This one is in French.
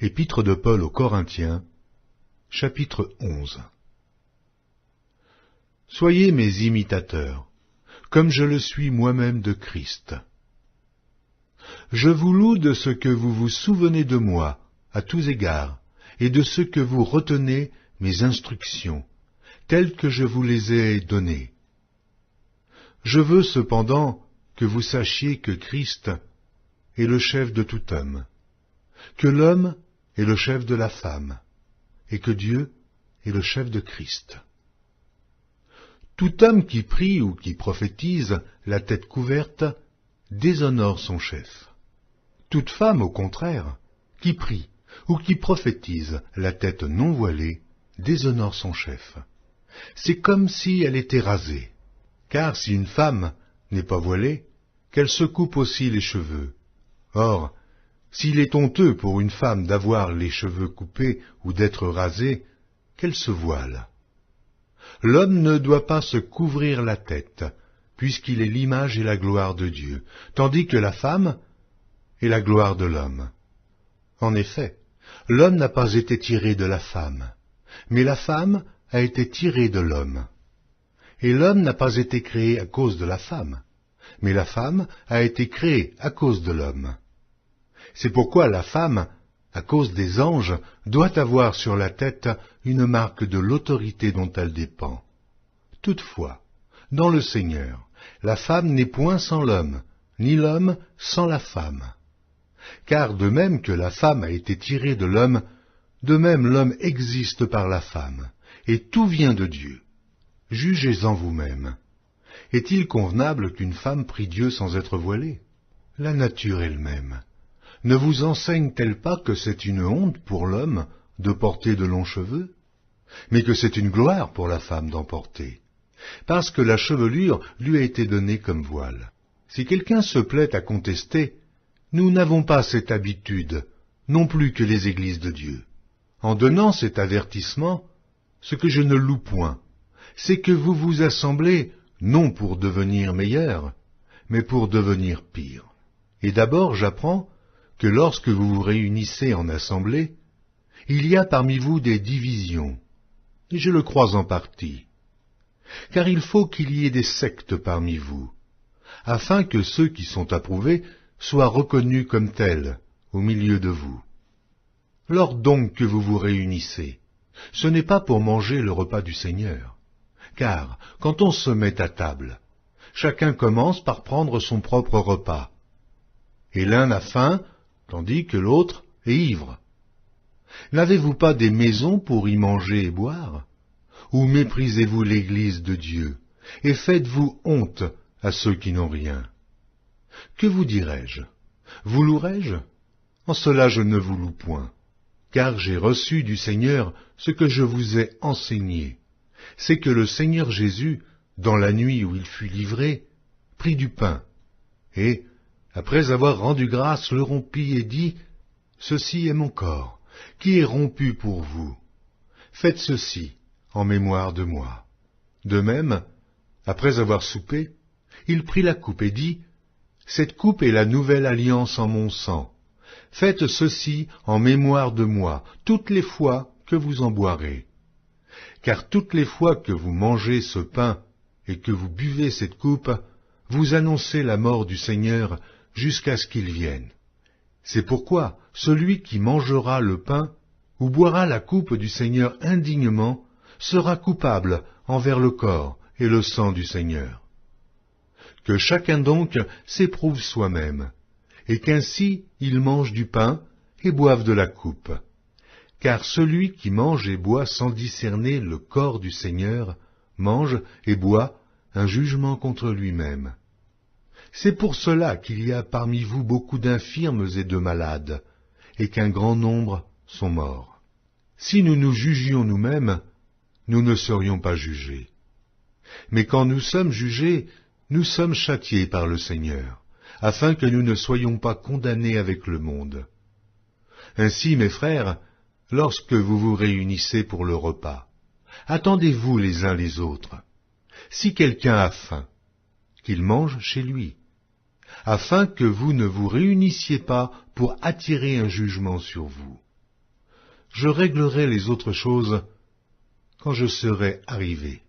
Épître de Paul aux Corinthiens, chapitre 11. Soyez mes imitateurs, comme je le suis moi-même de Christ. Je vous loue de ce que vous vous souvenez de moi, à tous égards, et de ce que vous retenez mes instructions, telles que je vous les ai données. Je veux cependant que vous sachiez que Christ est le chef de tout homme, que l'homme est le chef de la femme, et que Dieu est le chef de Christ. Tout homme qui prie ou qui prophétise, la tête couverte, déshonore son chef. Toute femme, au contraire, qui prie ou qui prophétise, la tête non voilée, déshonore son chef. C'est comme si elle était rasée. Car si une femme n'est pas voilée, qu'elle se coupe aussi les cheveux. Or, s'il est honteux pour une femme d'avoir les cheveux coupés ou d'être rasée, qu'elle se voile. L'homme ne doit pas se couvrir la tête, puisqu'il est l'image et la gloire de Dieu, tandis que la femme est la gloire de l'homme. En effet, l'homme n'a pas été tiré de la femme, mais la femme a été tirée de l'homme. Et l'homme n'a pas été créé à cause de la femme, mais la femme a été créée à cause de l'homme. C'est pourquoi la femme, à cause des anges, doit avoir sur la tête une marque de l'autorité dont elle dépend. Toutefois, dans le Seigneur, la femme n'est point sans l'homme, ni l'homme sans la femme. Car de même que la femme a été tirée de l'homme, de même l'homme existe par la femme, et tout vient de Dieu. Jugez-en vous-même. Est-il convenable qu'une femme prie Dieu sans être voilée? La nature elle-même ne vous enseigne-t-elle pas que c'est une honte pour l'homme de porter de longs cheveux, mais que c'est une gloire pour la femme d'en porter, parce que la chevelure lui a été donnée comme voile. Si quelqu'un se plaît à contester, nous n'avons pas cette habitude, non plus que les églises de Dieu. En donnant cet avertissement, ce que je ne loue point, c'est que vous vous assemblez non pour devenir meilleurs, mais pour devenir pires. Et d'abord j'apprends que lorsque vous vous réunissez en assemblée, il y a parmi vous des divisions, et je le crois en partie. Car il faut qu'il y ait des sectes parmi vous, afin que ceux qui sont approuvés soient reconnus comme tels au milieu de vous. Lors donc que vous vous réunissez, ce n'est pas pour manger le repas du Seigneur, car quand on se met à table, chacun commence par prendre son propre repas, et l'un a faim, tandis que l'autre est ivre. N'avez-vous pas des maisons pour y manger et boire? Ou méprisez-vous l'Église de Dieu, et faites-vous honte à ceux qui n'ont rien? Que vous dirai-je? Vous louerai-je? En cela je ne vous loue point, car j'ai reçu du Seigneur ce que je vous ai enseigné. C'est que le Seigneur Jésus, dans la nuit où il fut livré, prit du pain, et, après avoir rendu grâce, le rompit et dit, « Ceci est mon corps, qui est rompu pour vous. Faites ceci en mémoire de moi. » De même, après avoir soupé, il prit la coupe et dit, « Cette coupe est la nouvelle alliance en mon sang. Faites ceci en mémoire de moi, toutes les fois que vous en boirez. Car toutes les fois que vous mangez ce pain et que vous buvez cette coupe, vous annoncez la mort du Seigneur jusqu'à ce qu'il vienne. C'est pourquoi celui qui mangera le pain ou boira la coupe du Seigneur indignement sera coupable envers le corps et le sang du Seigneur. Que chacun donc s'éprouve soi-même, et qu'ainsi il mange du pain et boive de la coupe. Car celui qui mange et boit sans discerner le corps du Seigneur mange et boit un jugement contre lui-même. C'est pour cela qu'il y a parmi vous beaucoup d'infirmes et de malades, et qu'un grand nombre sont morts. Si nous nous jugions nous-mêmes, nous ne serions pas jugés. Mais quand nous sommes jugés, nous sommes châtiés par le Seigneur, afin que nous ne soyons pas condamnés avec le monde. Ainsi, mes frères, lorsque vous vous réunissez pour le repas, attendez-vous les uns les autres. Si quelqu'un a faim, qu'il mange chez lui, afin que vous ne vous réunissiez pas pour attirer un jugement sur vous. je réglerai les autres choses quand je serai arrivé.